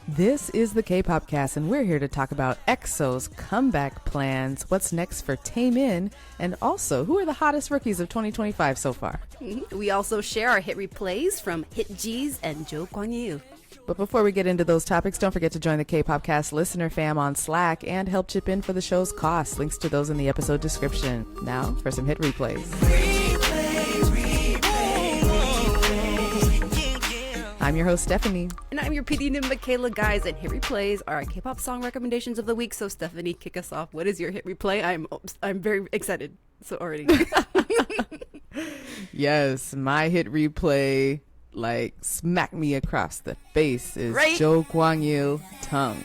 This is the Kpopcast, and we're here to talk about EXO's comeback plans, what's next for Taemin, and also who are the hottest rookies of 2025 so far. We also share our hit replays from HITGS and Gwang. But before we get into those topics, don't forget to join the Kpopcast listener fam on Slack and help chip in for the show's costs. Links to those in the episode description. Now for some hit replays. I'm your host, Stephanie. And I'm your Pd-nim, Michaela. Guys, and hit replays are our K-pop song recommendations of the week. So Stephanie, kick us off. What is your hit replay? I'm very excited. So already. Yes, my hit replay, like, smack me across the face is right? Gwang Tongue.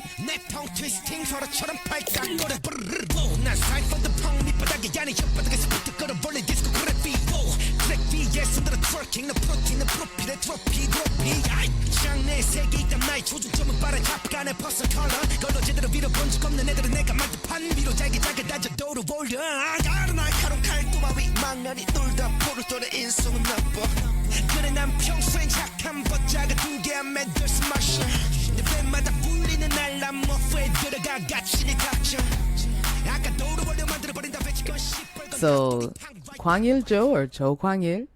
So Gwang-il or Jo Gwang-il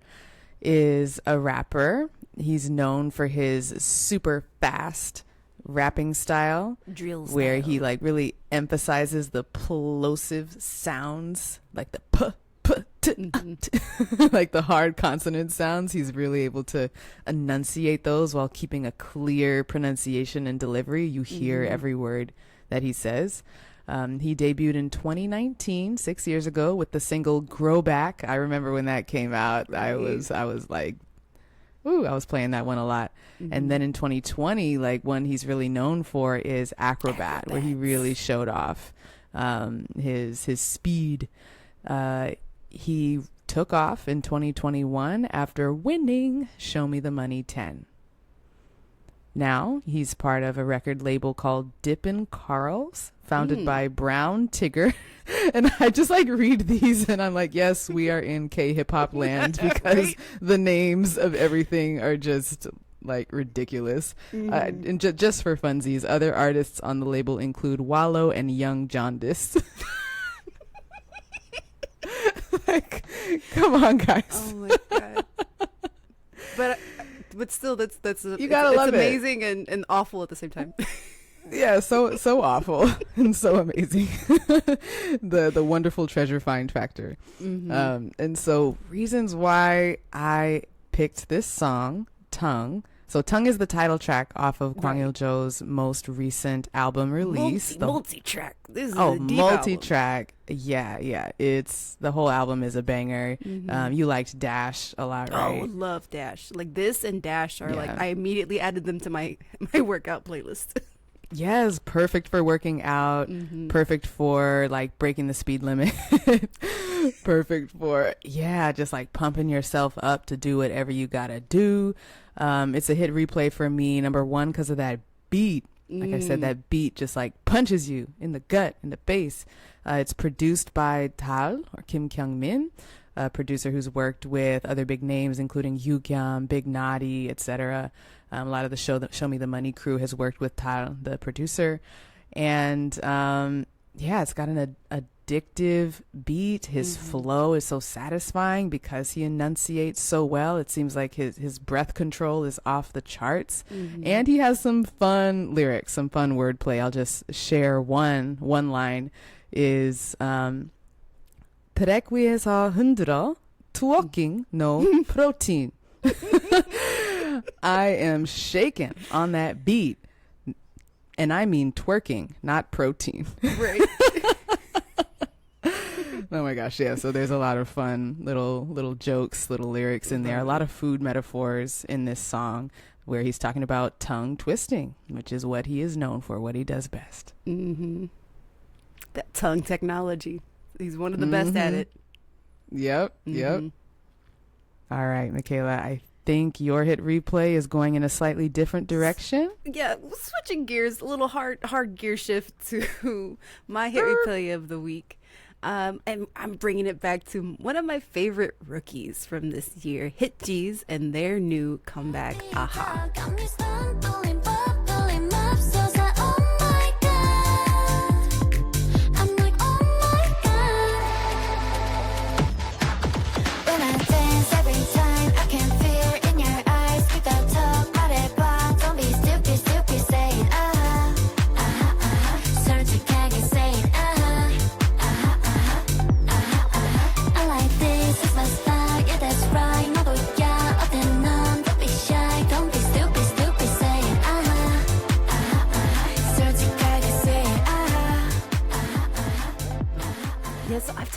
is a rapper. He's known for his super fast rapping style, drill style, where he like really emphasizes the plosive sounds, like the p t, like the hard consonant sounds. He's really able to enunciate those while keeping a clear pronunciation and delivery. You hear every word that he says. He debuted in 2019, 6 years ago, with the single "Grow Back." I remember when that came out. Right. I was like, ooh, I was playing that one a lot. And then in 2020, like, one he's really known for is Acrobat, where he really showed off his speed. He took off in 2021 after winning "Show Me the Money 10." Now he's part of a record label called Dippin' Carls, founded by Brown Tigger. And I just like read these and I'm like, yes, we are in K-hip-hop land, because right? The names of everything are just like ridiculous. And just for funsies, other artists on the label include Wallow and Young Jaundice. Like, come on, guys. Oh my God. But still, that's you gotta love amazing and awful at the same time. Yeah, so awful and so amazing. The wonderful treasure find factor. And so reasons why I picked this song, Tongue. So Tongue is the title track off of Gwang Il-jo's most recent album release. Multi-track. This is a deep multi-track. Yeah. It's the whole album is a banger. You liked Dash a lot, right? Oh, love Dash. Like this and Dash are like, I immediately added them to my workout playlist. Yes, perfect for working out. Perfect for like breaking the speed limit. Perfect for just like pumping yourself up to do whatever you gotta do. It's a hit replay for me, number one, because of that beat. Like I said, that beat just like punches you in the gut, in the face. It's produced by Tal, or Kim Kyung-min, a producer who's worked with other big names, including Yukyam, Big Naughty, etc. A lot of the Show Me the Money crew has worked with Tal, the producer. And it's got an addictive beat. His flow is so satisfying because he enunciates so well. It seems like his breath control is off the charts. And he has some fun lyrics, some fun wordplay. I'll just share one line is 트랙 위에서 흔들어 twerking no protein. I am shaking on that beat, and I mean twerking, not protein. Right. Oh my gosh, yeah. So there's a lot of fun little jokes, little lyrics in there. A lot of food metaphors in this song, where he's talking about tongue twisting, which is what he is known for, what he does best. That tongue technology. He's one of the best at it. Yep. All right, Michaela, I think your hit replay is going in a slightly different direction. Yeah, switching gears, a little hard gear shift to my hit replay of the week. And I'm bringing it back to one of my favorite rookies from this year, HITGS, and their new comeback, AHA.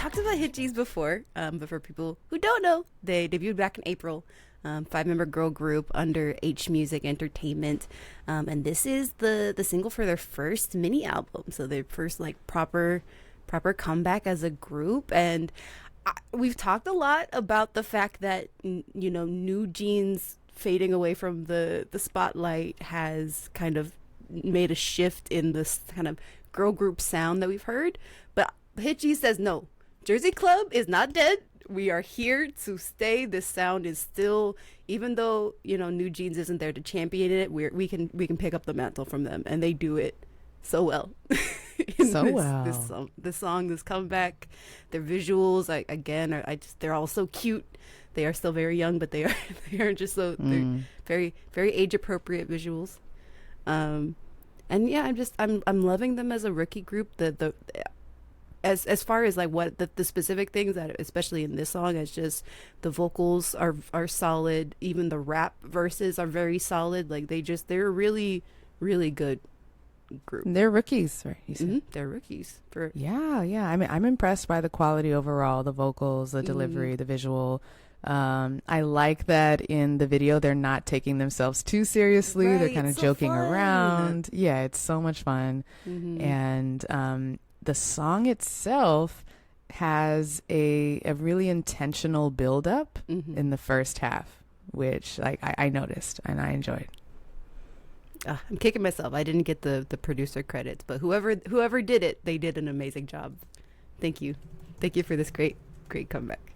talked about HITGS before, but for people who don't know, they debuted back in April. 5-member girl group under H Music Entertainment, and this is the single for their first mini album, so their first like proper comeback as a group. And we've talked a lot about the fact that New Jeans fading away from the spotlight has kind of made a shift in this kind of girl group sound that we've heard, but HITGS says no. Jersey Club is not dead. We are here to stay. This sound is still, even though New Jeans isn't there to champion it, we can pick up the mantle from them, and they do it so well. This song, this comeback, their visuals, they're all so cute. They are still very young, but they are just so they're very very age appropriate visuals. And yeah, I'm loving them as a rookie group. As far as like what the specific things that, especially in this song, it's just the vocals are solid. Even the rap verses are very solid. Like they're a really, really good group. They're rookies, right? You said? They're rookies. Yeah. I mean, I'm impressed by the quality overall, the vocals, the delivery, the visual. I like that in the video they're not taking themselves too seriously. Right, they're kind of joking around. Yeah, it's so much fun. And the song itself has a really intentional build-up in the first half, which I noticed and I enjoyed. I'm kicking myself. I didn't get the producer credits, but whoever did it, they did an amazing job. Thank you for this great comeback.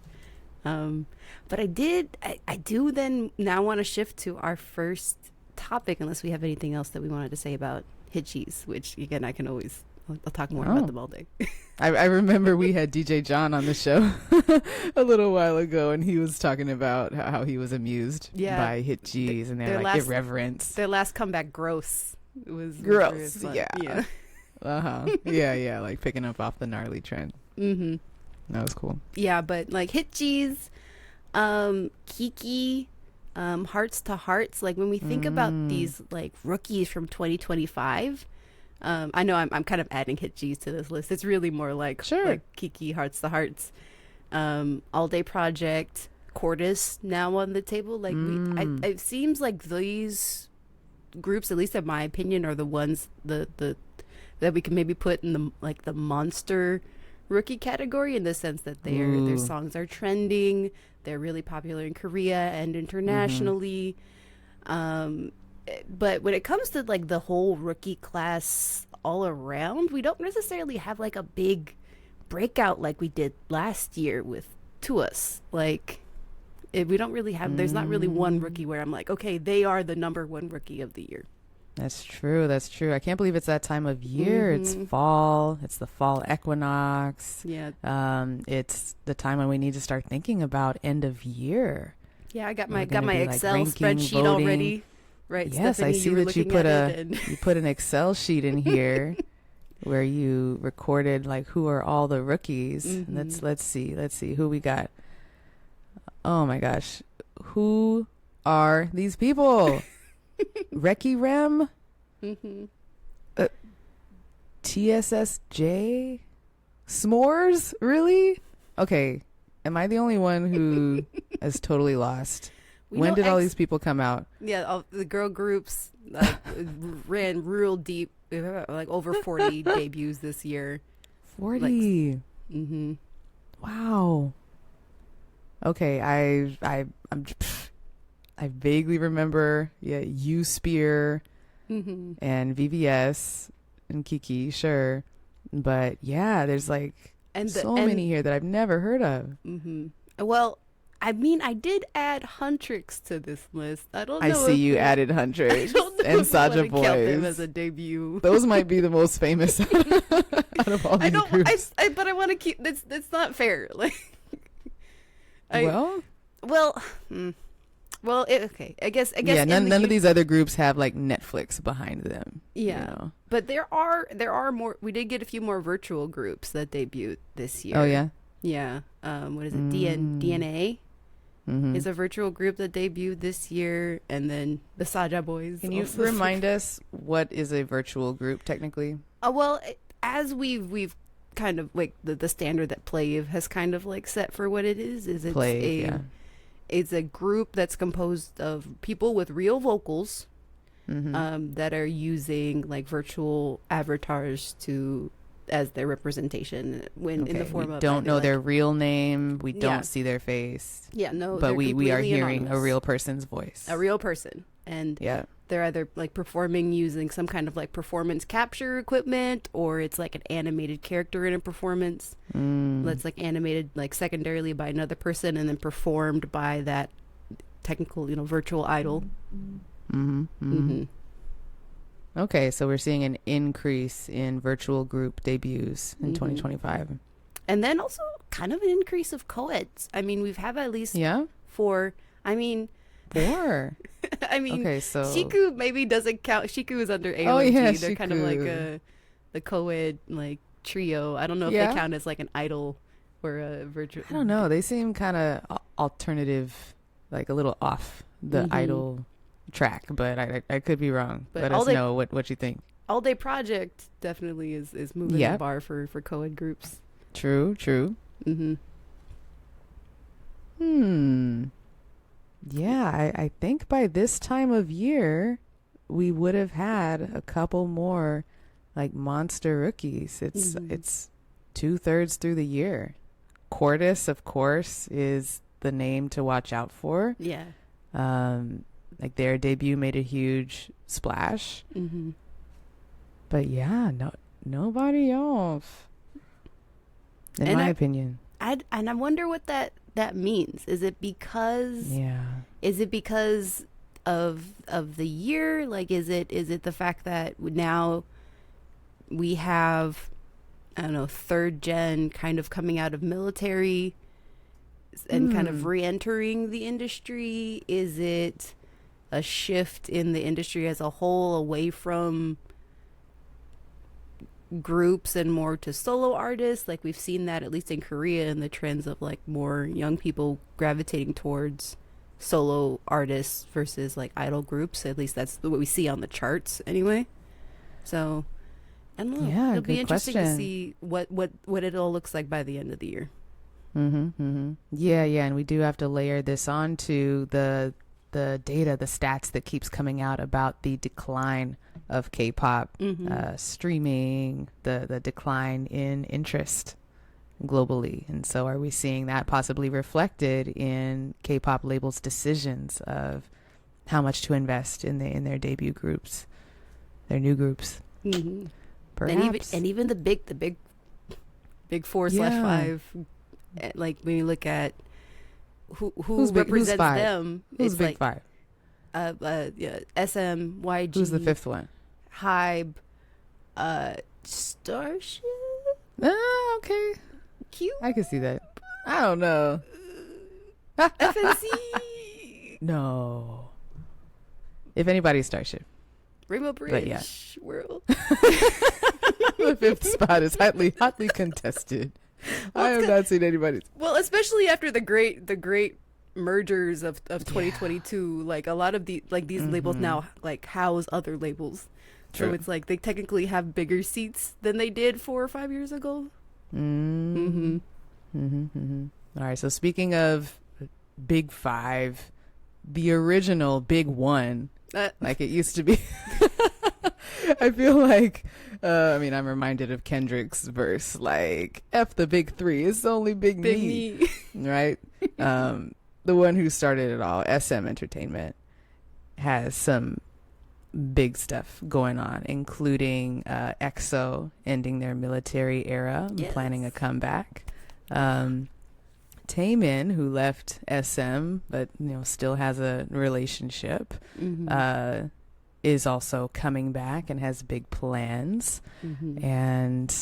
But I do then now want to shift to our first topic, unless we have anything else that we wanted to say about HITGS, which again I'll talk more about them all day. I remember we had DJ John on the show a little while ago, and he was talking about how he was amused by HITGS and their irreverence. Their last comeback, Gross. It was gross. Yeah. Yeah, like picking up off the gnarly trend. That was cool. Yeah, but like HITGS, Kiki, Hearts to Hearts, like when we think about these like rookies from 2025, I know I'm kind of adding HITGS to this list. It's really more like Kiki, Hearts to Hearts, All Day Project, Cordis now on the table. Like it seems like these groups, at least in my opinion, are the ones that we can maybe put in the monster rookie category, in the sense that their songs are trending, they're really popular in Korea and internationally. But when it comes to like the whole rookie class all around, we don't necessarily have like a big breakout like we did last year with Tuas. Like we don't really have, there's not really one rookie where I'm like, okay, they are the number one rookie of the year. That's true. I can't believe it's that time of year. It's fall. It's the fall equinox. Yeah. It's the time when we need to start thinking about end of year. Yeah, I got my Excel spreadsheet already. Right. Yes, Stephanie, I see that you put an Excel sheet in here where you recorded like who are all the rookies. Let's see who we got. Oh my gosh, who are these people? Reki Rem, TSSJ, S'mores, really? Okay, am I the only one who is totally lost? When did all these people come out? Yeah, the girl groups ran real deep, like over 40 debuts this year. 40. Wow. Okay, I vaguely remember, U-Spear and VVS and Kiki, sure. But yeah, there's like many here that I've never heard of. Well, I mean, I did add Huntrix to this list. I don't know. I see you added Huntrix and Saja Boys. Count them as a debut. Those might be the most famous out of all these groups. But I want to keep. That's not fair. Like, Well, okay. I guess. Yeah, none of these other groups have like Netflix behind them. Yeah, but there are more. We did get a few more virtual groups that debuted this year. Oh yeah. Yeah. What is it? DNA is a virtual group that debuted this year, and then the Saja Boys. Can you remind us what is a virtual group technically? Well, as we've kind of like the standard that Plave has kind of like set for what it is it's Plave, yeah. It's a group that's composed of people with real vocals that are using like virtual avatars as their representation in the form of we don't know their real name, we don't see their face, but we are hearing anonymous. A real person's voice, a real person, and they're either like performing using some kind of like performance capture equipment, or it's like an animated character in a performance that's like animated like secondarily by another person and then performed by that technical virtual idol. Okay, so we're seeing an increase in virtual group debuts in 2025. And then also kind of an increase of co-eds. I mean, we've had at least four. I mean, okay, so Shiku maybe doesn't count. Shiku is under AOMG. Oh, yeah, they're kind of like the co-ed like trio. I don't know if they count as like an idol or a virtual. I don't know. They seem kind of alternative, like a little off the idol track, but I could be wrong. Let us know what you think. All Day Project definitely is moving the bar for co-ed groups. True. Yeah, I think by this time of year we would have had a couple more like monster rookies. It's 2/3 through the year. Cordis, of course, is the name to watch out for. Yeah. Like their debut made a huge splash. But yeah, nobody else, in my opinion. And I wonder what that means. Is it because of the year? Like, is it the fact that now we have, I don't know, third gen kind of coming out of military and kind of re-entering the industry? Is it a shift in the industry as a whole away from groups and more to solo artists? Like, we've seen that at least in Korea, and the trends of like more young people gravitating towards solo artists versus like idol groups. At least that's what we see on the charts anyway. So I don't know. Yeah, it'll be interesting to see what it all looks like by the end of the year. Yeah, and we do have to layer this on to the data, the stats that keeps coming out about the decline of K-pop streaming, the decline in interest globally. And so are we seeing that possibly reflected in K-pop labels' decisions of how much to invest in their debut groups, their new groups? Perhaps. And even the big 4/5, like when you look at who represents them, who's it's big like 5? SM, YG. Who's the fifth one? Hybe, Starship. Okay. Q. I can see that. I don't know. FNC. No. If anybody's Starship. Rainbow Bridge. World. The fifth spot is hotly contested. I have not seen anybody. Well, especially after the great mergers of 2022, like a lot of these labels now like house other labels. True. So it's like they technically have bigger seats than they did 4 or 5 years ago. All right, so speaking of big 5, the original big 1, like it used to be. I feel like I'm reminded of Kendrick's verse, like, F the big 3, it's only big me. Right? The one who started it all, SM Entertainment, has some big stuff going on, including EXO ending their military era and planning a comeback. Taemin, who left SM but still has a relationship, is also coming back and has big plans. And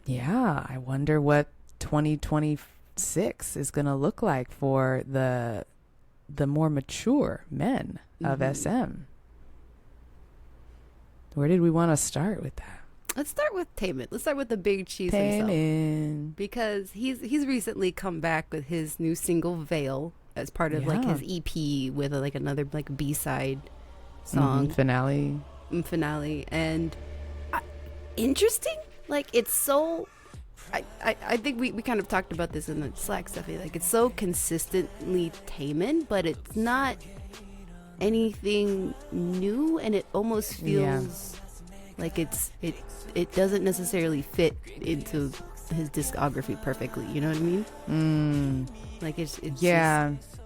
I wonder what 2026 is going to look like for the more mature men of SM. Where did we want to start with that? Let's start with Taemin. Let's start with the big cheese himself, because he's recently come back with his new single Veil as part of like his EP with like another like B-side song finale, and interesting. like it's so. I think we kind of talked about this in the Slack stuff. Like it's so consistently Taemin, but it's not anything new, and it almost feels like it doesn't necessarily fit into his discography perfectly. You know what I mean? Like it's yeah. Just,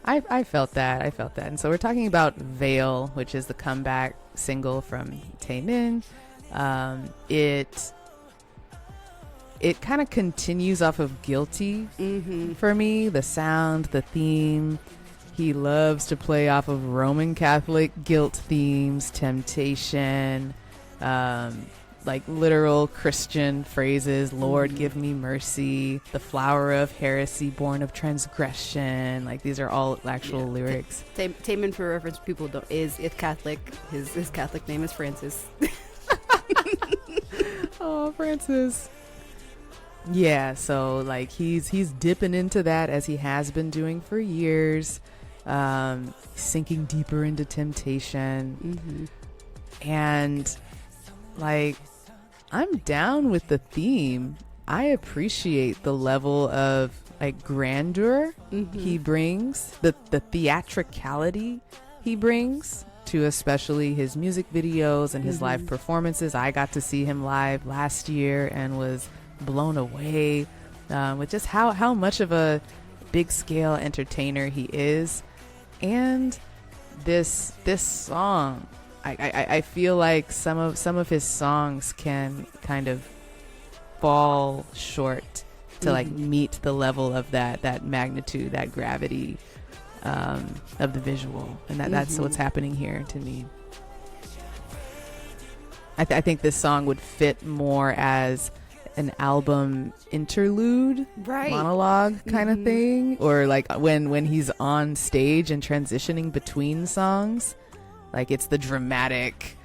I felt that. And so we're talking about Veil, which is the comeback single from Taemin. It kind of continues off of Guilty for me. The sound, the theme. He loves to play off of Roman Catholic guilt themes, temptation, like literal Christian phrases. Lord, give me mercy. The flower of heresy, born of transgression. Like these are all actual lyrics. Taemin, for reference, people don't is Catholic. His Catholic name is Francis. Oh, Francis. Yeah, so like he's dipping into that as he has been doing for years, sinking deeper into temptation, and like I'm down with the theme. I appreciate the level of like grandeur he brings, the theatricality he brings to especially his music videos and his live performances. I got to see him live last year and was blown away with just how much of a big scale entertainer he is. And this song, I feel like some of his songs can kind of fall short to like meet the level of that magnitude, that gravity of the visual, and that's what's happening here to me. I think this song would fit more as an album interlude, monologue kind of thing, or like when he's on stage and transitioning between songs, like it's the dramatic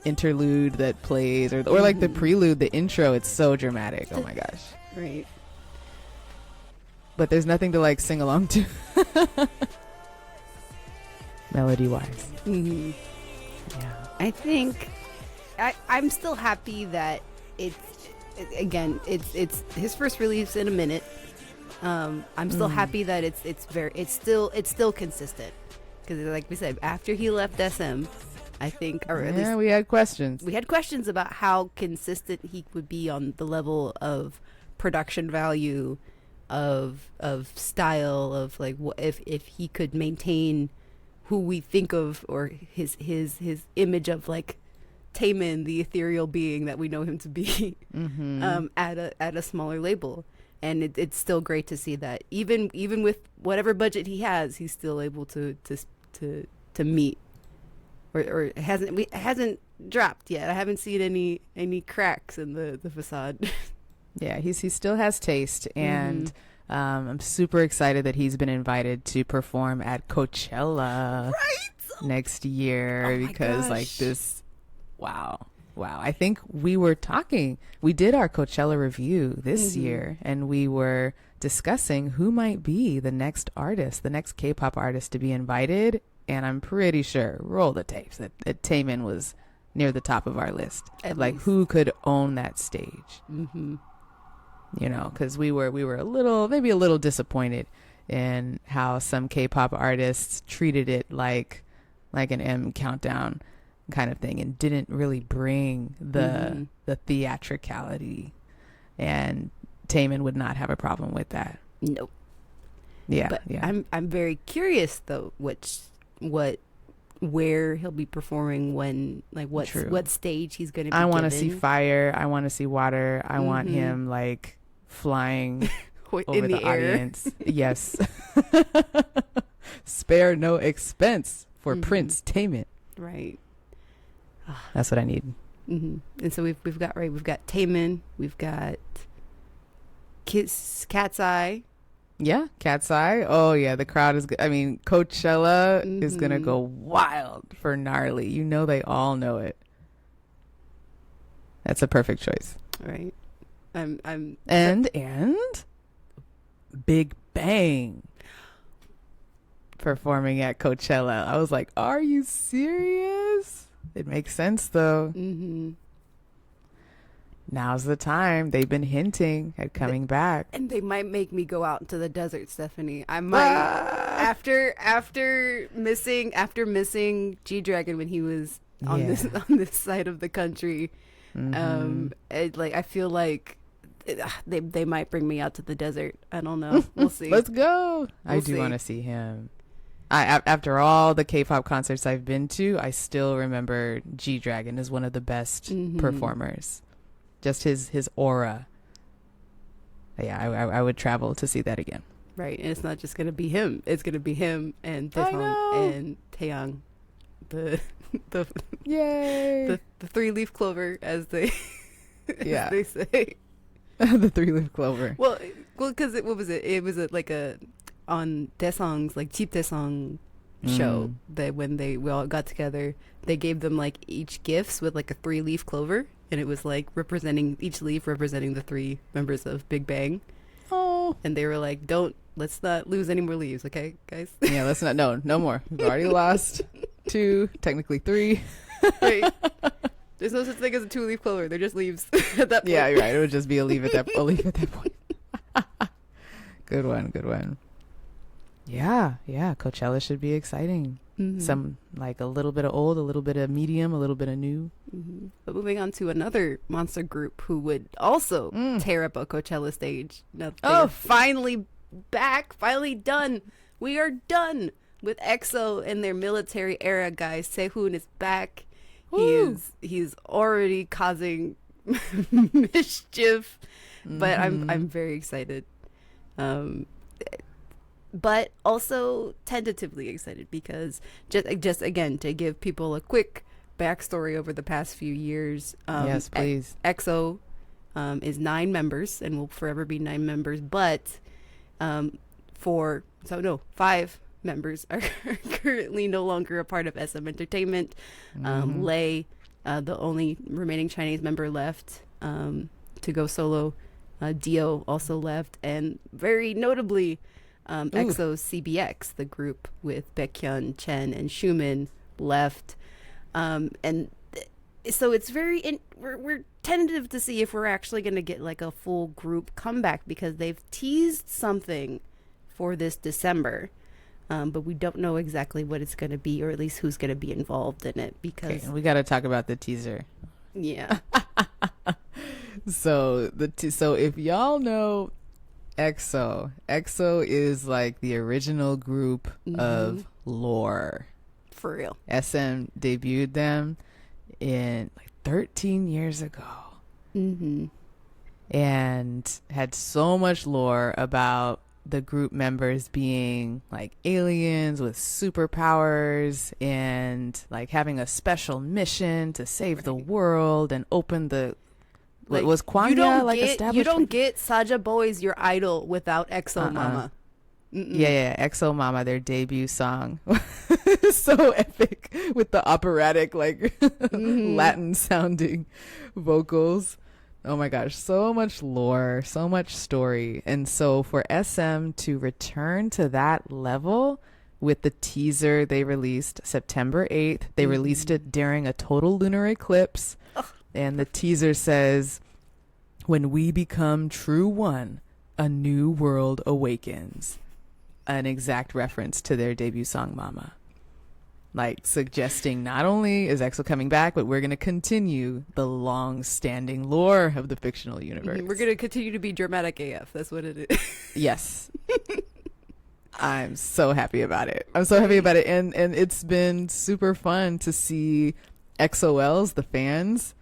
interlude that plays, or like the prelude, the intro. It's so dramatic. Oh my gosh. Right. But there's nothing to like sing along to melody wise. Yeah, I think I'm still happy that it's his first release in a minute. I'm still happy that it's still consistent, because like we said, after he left SM, I think, or at least we had questions. We had questions about how consistent he would be on the level of production value, of style, of like if he could maintain who we think of, or his image of like Taemin, the ethereal being that we know him to be, at a smaller label. And it's still great to see that even with whatever budget he has, he's still able to meet, or it hasn't dropped yet. I haven't seen any cracks in the facade. Yeah, he still has taste, and I'm super excited that he's been invited to perform at Coachella next year, because like this. Wow. I think we did our Coachella review this year, and we were discussing who might be the next K-pop artist to be invited. And I'm pretty sure, roll the tapes, that Taemin was near the top of our list. Like who could own that stage? You know, because we were maybe a little disappointed in how some K-pop artists treated it like an M countdown kind of thing, and didn't really bring the theatricality, and Taemin would not have a problem with that. Nope. Yeah, but yeah. I'm very curious though, where he'll be performing, when, like what stage he's going to be. I want to see fire. I want to see water. I want him like flying over in the air. Audience. Yes. Spare no expense for Prince Taemin. Right. That's what I need. And so we've got Taemin, we've got Cat's Eye. Yeah, Cat's Eye. Oh yeah, the crowd is. I mean, Coachella is gonna go wild for Gnarly. You know, they all know it. That's a perfect choice. Right. And Big Bang performing at Coachella. I was like, are you serious? It makes sense though. now's the time. They've been hinting at coming back. And they might make me go out into the desert, Stephanie. I might after missing G-Dragon when he was on this side of the country. I feel like they might bring me out to the desert. I don't know. We'll see. Let's go. I do want to see him. After all the K-pop concerts I've been to, I still remember G-Dragon as one of the best performers. Just his aura. Yeah, I would travel to see that again. Right, and it's not just gonna be him. It's gonna be him and Daefong and Taeyang, the yay, the 3-leaf clover, as they as they say. The 3-leaf clover. Well, because what was it? It was on Daesong's Cheap Daesong show that when we all got together, they gave them each gifts with a 3-leaf clover, and it was representing each leaf representing the 3 members of Big Bang. Oh, and they were let's not lose any more leaves, okay, guys? Yeah, let's not. No more. We've already lost 2, technically 3. Right. There's no such thing as a 2-leaf clover. They're just leaves at that point. Yeah, you're right. It would just be a leaf at that point. Good one. Yeah. Coachella should be exciting. Some a little bit of old, a little bit of medium, a little bit of new. But moving on to another monster group who would also tear up a Coachella stage. Now they're finally back, finally done. We are done with EXO and their military era, guys. Sehun is back. He's already causing mischief, but I'm very excited. But also tentatively excited because just again to give people a quick backstory over the past few years. Yes, please. EXO is 9 members and will forever be 9 members, but 5 members are currently no longer a part of SM Entertainment. Lei, the only remaining Chinese member left to go solo. Dio also left, and very notably, EXO-CBX, the group with Baekhyun, Chen, and Schumann, left. So it's we're tentative to see if we're actually going to get a full group comeback, because they've teased something for this December. But we don't know exactly what it's going to be, or at least who's going to be involved in it, because we got to talk about the teaser. Yeah. So if y'all know EXO is the original group of lore. For real. SM debuted them in 13 years ago. And had so much lore about the group members being aliens with superpowers and having a special mission to save the world and open the was Kwangya established? You don't get Saja Boys your idol without EXO Mama. Yeah, EXO Mama, their debut song. So epic with the operatic Latin sounding vocals. Oh my gosh, so much lore, so much story. And so for SM to return to that level with the teaser they released September 8th, they released it during a total lunar eclipse. And the teaser says, "When we become true one, a new world awakens." An exact reference to their debut song, Mama. Suggesting not only is EXO coming back, but we're going to continue the long-standing lore of the fictional universe. We're going to continue to be dramatic AF. That's what it is. Yes. I'm so happy about it. And it's been super fun to see XOLs, the fans,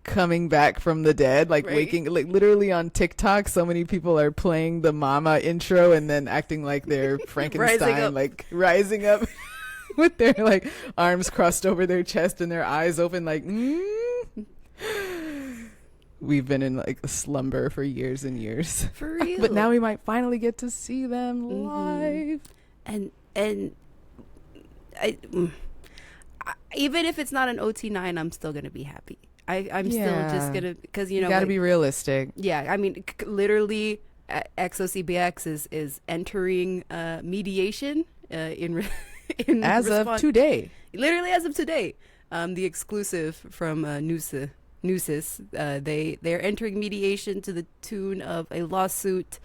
coming back from the dead, waking, literally on TikTok, so many people are playing the Mama intro and then acting like they're Frankenstein, rising up with their arms crossed over their chest and their eyes open We've been in a slumber for years and years. For real. But now we might finally get to see them live. And I even if it's not an OT9, I'm still going to be happy. I'm still just going to, because, you got to be realistic. Yeah. I mean, literally, EXO-CBX is entering mediation in as of today. Literally as of today. The exclusive from Nuse Nooses. They're entering mediation to the tune of a lawsuit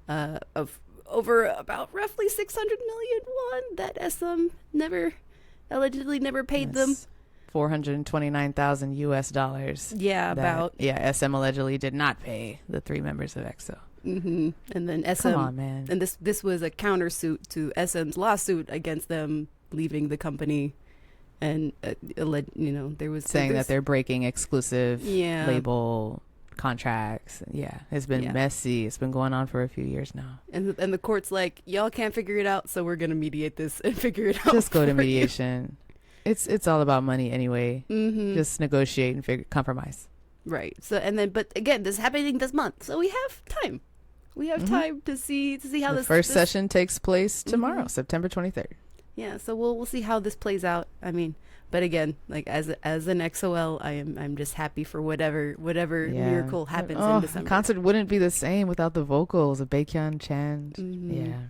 of over about roughly 600 million won that SM allegedly never paid them. 429,000 US dollars. Yeah, SM allegedly did not pay the 3 members of EXO. And then SM. Come on, man. And this was a countersuit to SM's lawsuit against them leaving the company, and there was saying that they're breaking exclusive Yeah. label contracts. Yeah, it's been messy. It's been going on for a few years now. And the court's like, y'all can't figure it out, so we're gonna mediate this and figure it out. Just go to for mediation. It's all about money anyway. you. Just negotiate and compromise. Right. So but again, this is happening this month, so we have time. We have time to see how The this first session takes place tomorrow, Mhm. September 23rd. Yeah, so we'll see how this plays out. I mean, but again, like as an XOL, I'm just happy for whatever miracle happens in December. Concert wouldn't be the same without the vocals of Baekhyun, Chan. Yeah.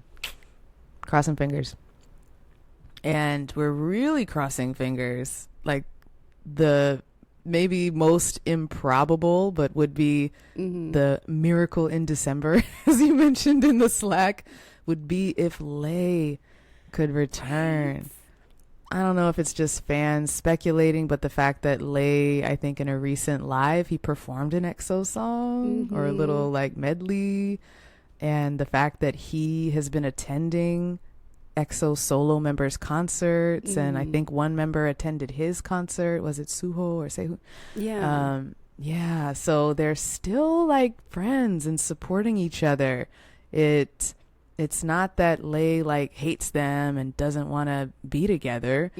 Crossing fingers. And we're really crossing fingers. Like the maybe most improbable, but would be the miracle in December, as you mentioned in the Slack, would be if Lay could return. Right. I don't know if it's just fans speculating, but the fact that Lay, I think in a recent live, he performed an EXO song or a little like medley, and the fact that he has been attending EXO solo members' concerts, and I think one member attended his concert. Was it Suho or Sehun? Yeah. Yeah. So they're still like friends and supporting each other. It's not that Lay like hates them and doesn't want to be together.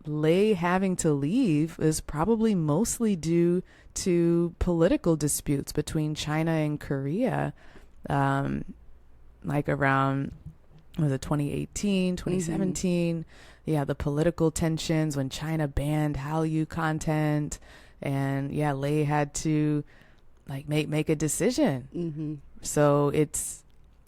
Lay having to leave is probably mostly due to political disputes between China and Korea, like around, was it 2018, 2017? Yeah, the political tensions when China banned Hallyu content, and Lay had to like make a decision. So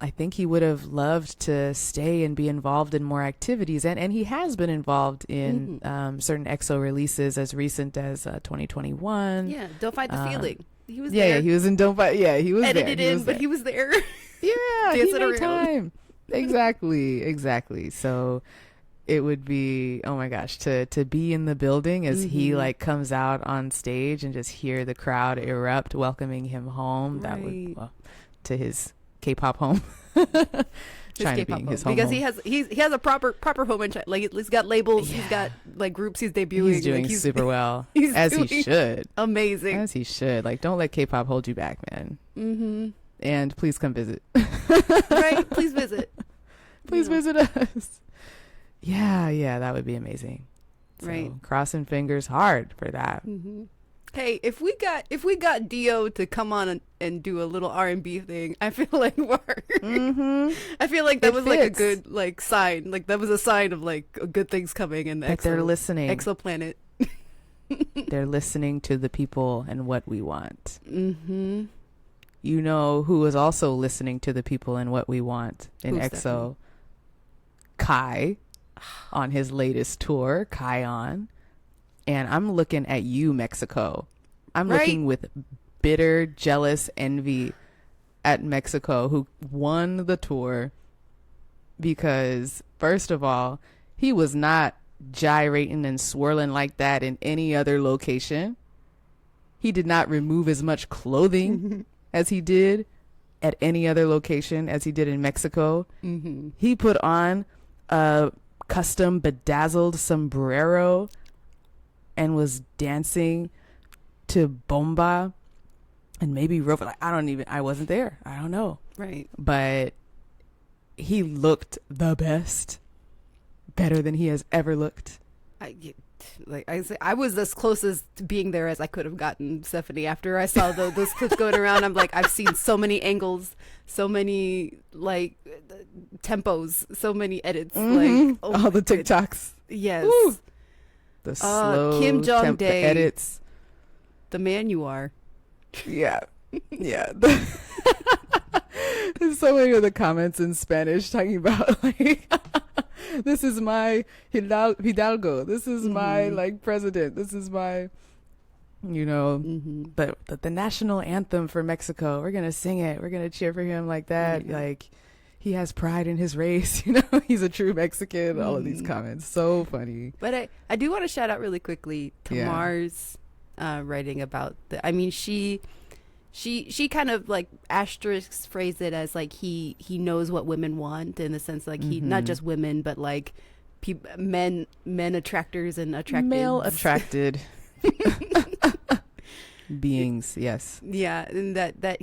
I think he would have loved to stay and be involved in more activities, and he has been involved in certain EXO releases as recent as 2021. Yeah, Don't Fight the Feeling. He was there. there. Yeah, he was in Don't Fight. Yeah, he was edited there. but he was there. Yeah, he Dancing made around. time. Exactly. So it would be, oh my gosh, to be in the building as he like comes out on stage and just hear the crowd erupt welcoming him home. That would, to his K-pop home. China being his home, because he has a proper home in China. Like he's got labels, he's got like groups he's debuting. He's doing super well, he should. Amazing, as he should. Like, don't let K-pop hold you back, man. And please come visit. Right? Please visit. Please visit us. Yeah, that would be amazing. So, right. Crossing fingers hard for that. Hey, if we got Dio to come on and do a little R&B thing, I feel like I feel like that was like a good like sign. Like that was a sign of like good things coming in the like they're listening. Exoplanet. They're listening to the people and what we want. You know who is also listening to the people and what we want in Who's EXO? Kai on his latest tour, Kai On. And I'm looking at you, Mexico. I'm looking with bitter, jealous envy at Mexico, who won the tour because, first of all, he was not gyrating and swirling like that in any other location. He did not remove as much clothing as he did at any other location as he did in Mexico. He put on a custom bedazzled sombrero and was dancing to Bomba and maybe Rover. Like, I wasn't there. I don't know. Right. But he looked the best, better than he has ever looked. I was as close as to being there as I could have gotten, Stephanie. After I saw those clips going around, I'm like, I've seen so many angles, so many like tempos, so many edits, like all the TikToks. Yes. Woo. The slow Kim Jong-dae, edits. The man you are. Yeah. There's so many of the comments in Spanish talking about like this is my Hidalgo. This is my like president. This is my you know, the national anthem for Mexico. We're going to sing it. We're going to cheer for him like that. Yeah. Like, he has pride in his race. You know, he's a true Mexican. All of these comments. So funny. But I do want to shout out really quickly Tamar's writing about I mean, she kind of like asterisk phrased it as like he knows what women want, in the sense like he not just women but like men attractors and attracted male attracted beings. Yes. Yeah, and that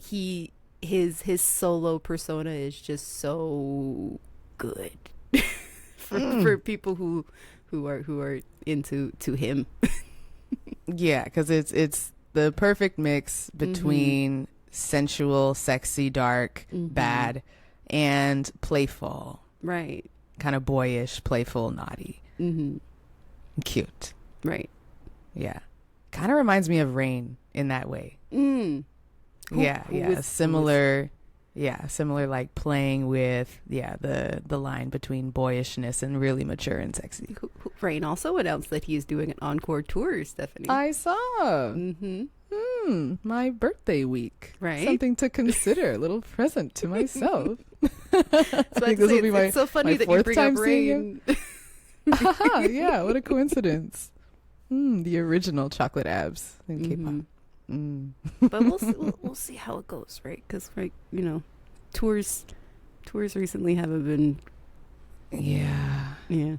his solo persona is just so good for people who are into him. Yeah, because it's the perfect mix between sensual, sexy, dark, bad, and playful. Right. Kind of boyish, playful, naughty. Cute. Right. Yeah. Kind of reminds me of Rain in that way. Similar like playing with the line between boyishness and really mature and sexy. Rain also announced that he is doing an encore tour, Stephanie. I saw. My birthday week. Right. Something to consider. A little present to myself. So I think this will be it's so funny that you bring up Rain. Yeah, what a coincidence. The original chocolate abs in K-pop. But we'll see how it goes, right? Because tours recently haven't been. It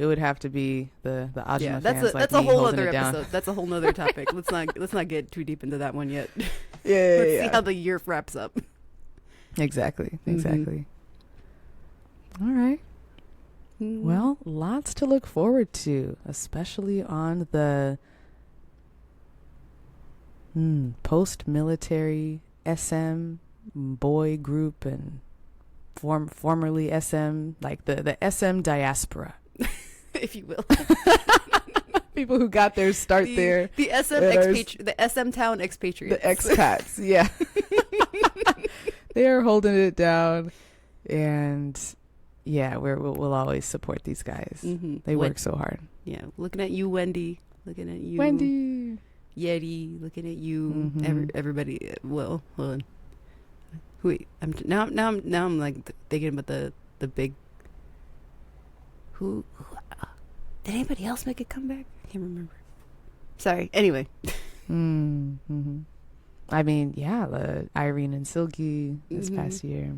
would have to be the Ajna fans. That's a whole other episode. That's a whole other topic. Let's not get too deep into that one yet. Let's see how the year wraps up. Exactly. All right. Well, lots to look forward to, especially on the post-military SM boy group and formerly SM, like the SM diaspora, if you will. People who got their start there. The the SM town expatriates. The expats, yeah. They are holding it down, and we'll always support these guys. They work so hard. Yeah, looking at you, Wendy. Looking at you, Wendy. Yeti. Looking at you, everybody. Well, hold on. Wait, I'm like thinking about the big. Who did anybody else make a comeback? I can't remember. Sorry. Anyway. I mean, Irene and Silky this past year.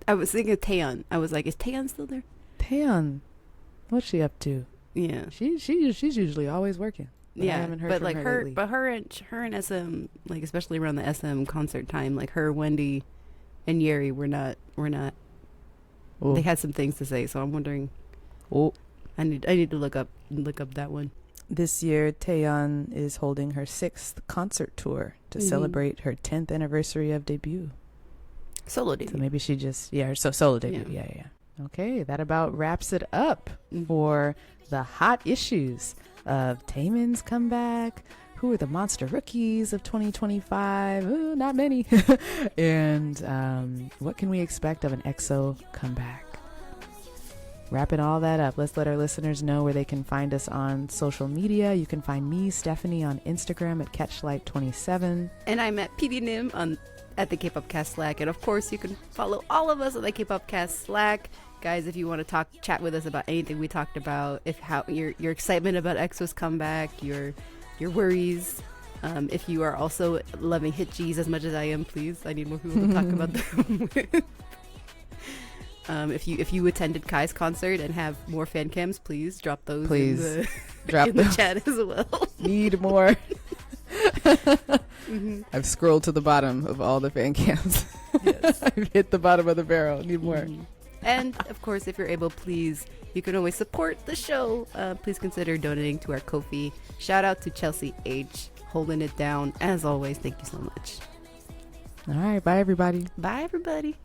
I was thinking of Taeyeon. I was like, is Taeyeon still there? Taeyeon, what's she up to? Yeah, she's usually always working. But I haven't heard from her lately. But her and SM, like especially around the SM concert time, like her, Wendy, and Yeri were not. Ooh. They had some things to say, so I'm wondering. Oh, I need to look up that one. This year, Taeyeon is holding her 6th concert tour to celebrate her 10th anniversary of debut. Solo debut. So maybe she just solo debut. Yeah. Okay, that about wraps it up for the hot issues of Taemin's comeback. Who are the monster rookies of 2025? Ooh, not many. And what can we expect of an EXO comeback? Wrapping all that up, let's let our listeners know where they can find us on social media. You can find me, Stephanie, on Instagram at Catchlight27. And I'm at Pd-nim at the Kpopcast Slack. And of course, you can follow all of us on the Kpopcast Slack. Guys, if you want to chat with us about anything we talked about, your excitement about EXO's comeback, your worries, if you are also loving HITGS as much as I am, please, I need more people to talk about them with. If you attended Kai's concert and have more fan cams, please drop those in the chat as well. Need more. I've scrolled to the bottom of all the fan cams. Yes. I've hit the bottom of the barrel. Need more. And of course, if you're able, please, you can always support the show. Please consider donating to our Ko-fi. Shout out to Chelsea H, holding it down. As always, thank you so much. All right. Bye, everybody. Bye, everybody.